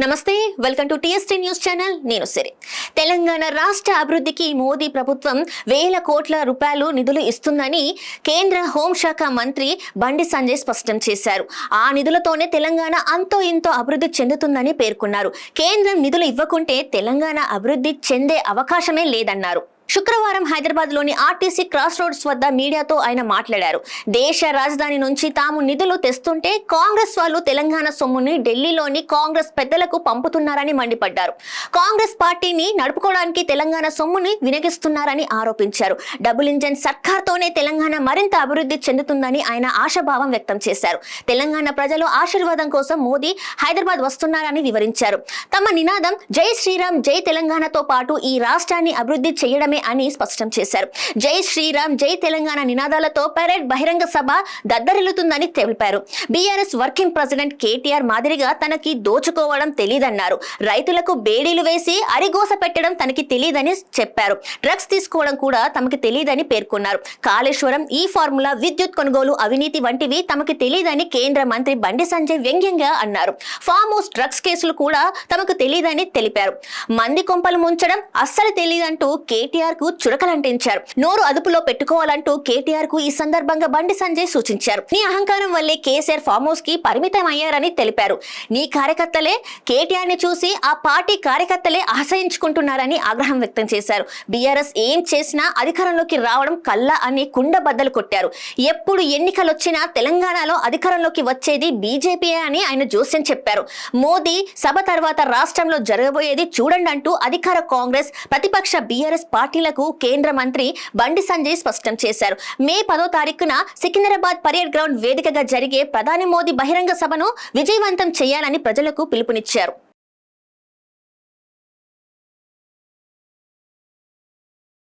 నమస్తే, welcome to TST news channel. నేను సిరి. తెలంగాణ రాష్ట్ర అభివృద్ధికి మోదీ ప్రభుత్వం వేల కోట్ల రూపాయలు నిధులు ఇస్తుందని కేంద్ర హోంశాఖ మంత్రి బండి సంజయ్ స్పష్టం చేశారు. ఆ నిధులతోనే తెలంగాణ అంతో ఇంతో అభివృద్ధి చెందుతుందని పేర్కొన్నారు. కేంద్రం నిధులు ఇవ్వకుంటే తెలంగాణ అభివృద్ధి చెందే అవకాశమే లేదన్నారు. శుక్రవారం హైదరాబాద్ లోని ఆర్టీసీ క్రాస్ రోడ్స్ వద్ద మీడియాతో ఆయన మాట్లాడారు. దేశ రాజధాని నుంచి తాము నిధులు తెస్తుంటే కాంగ్రెస్ వాళ్ళు తెలంగాణ సొమ్ముని ఢిల్లీలోని కాంగ్రెస్ పెద్దలకు పంపుతున్నారని మండిపడ్డారు. కాంగ్రెస్ పార్టీని నడుపుకోవడానికి తెలంగాణ సొమ్ముని వినియోగిస్తున్నారని ఆరోపించారు. డబుల్ ఇంజన్ సర్కార్తోనే తెలంగాణ మరింత అభివృద్ధి చెందుతుందని ఆయన ఆశాభావం వ్యక్తం చేశారు. తెలంగాణ ప్రజలు ఆశీర్వాదం కోసం మోదీ హైదరాబాద్ వస్తున్నారని వివరించారు. తమ నినాదం జై శ్రీరామ్ జై తెలంగాణతో పాటు ఈ రాష్ట్రాన్ని అభివృద్ధి చేయడమే అని స్పష్టం చేశారు. జై శ్రీరామ్ జై తెలంగాణ నినాదాలతో పరేడ్ బహిరంగ సభ దద్దరిల్లుతుందని తెలిపారు. బీఆర్ఎస్ వర్కింగ్ ప్రెసిడెంట్ కేటీఆర్ మాదిరిగా తనకి దోచుకోవడం తెలియదన్నారు. రైతులకు బేడీలు వేసి అరిగోస పెట్టడం తనకి తెలియదని చెప్పారు. డ్రగ్స్ తీసుకోవడం కూడా తమకి తెలియదని పేర్కొన్నారు. కాళేశ్వరం, ఈ ఫార్ములా, విద్యుత్ కొనుగోలు అవినీతి వంటివి తమకి తెలియదని కేంద్ర మంత్రి బండి సంజయ్ వ్యంగ్యంగా అన్నారు. ఫామ్ హౌస్ డ్రగ్స్ కేసులు కూడా తమకు తెలియదని తెలిపారు. మంది కొంపలు ముంచడం అస్సలు తెలియదంటూ కేటీఆర్ కు చురకలంటించారు. నోరు అదుపులో పెట్టుకోవాలంటూ కేటీఆర్ కు ఈ సందర్భంగా బండి సంజయ్ సూచించారు. నీ అహంకారం వల్లే కేసీఆర్ ఫామ్ హౌస్ కి పరిమితం అయ్యారని తెలిపారు. నీ కార్యకర్తలే కేటీఆర్ ని చూసి ఆ పార్టీ కార్యకర్తలే ఆశ్రయించుకుంటున్నారని ఆగ్రహం వ్యక్తం చేశారు. బీఆర్ఎస్ ఏం చేసినా అధికారంలోకి రావడం కల్లా అని కుండ బద్దలు కొట్టారు. ఎప్పుడు ఎన్నికలొచ్చినా తెలంగాణలో అధికారంలోకి వచ్చేది బీజేపీ అని ఆయన జోస్యం చెప్పారు. మోదీ సభ తర్వాత రాష్ట్రంలో జరగబోయేది చూడండి అంటూ అధికార కాంగ్రెస్, ప్రతిపక్ష బీఆర్ఎస్ పార్టీలకు కేంద్ర మంత్రి బండి సంజయ్ స్పష్టం చేశారు. మే 10వ తారీఖున సికింద్రాబాద్ పరేడ్ గ్రౌండ్ వేదికగా జరిగే ప్రధాని మోదీ బహిరంగ సభను విజయవంతం చేయాలని ప్రజలకు పిలుపునిచ్చారు.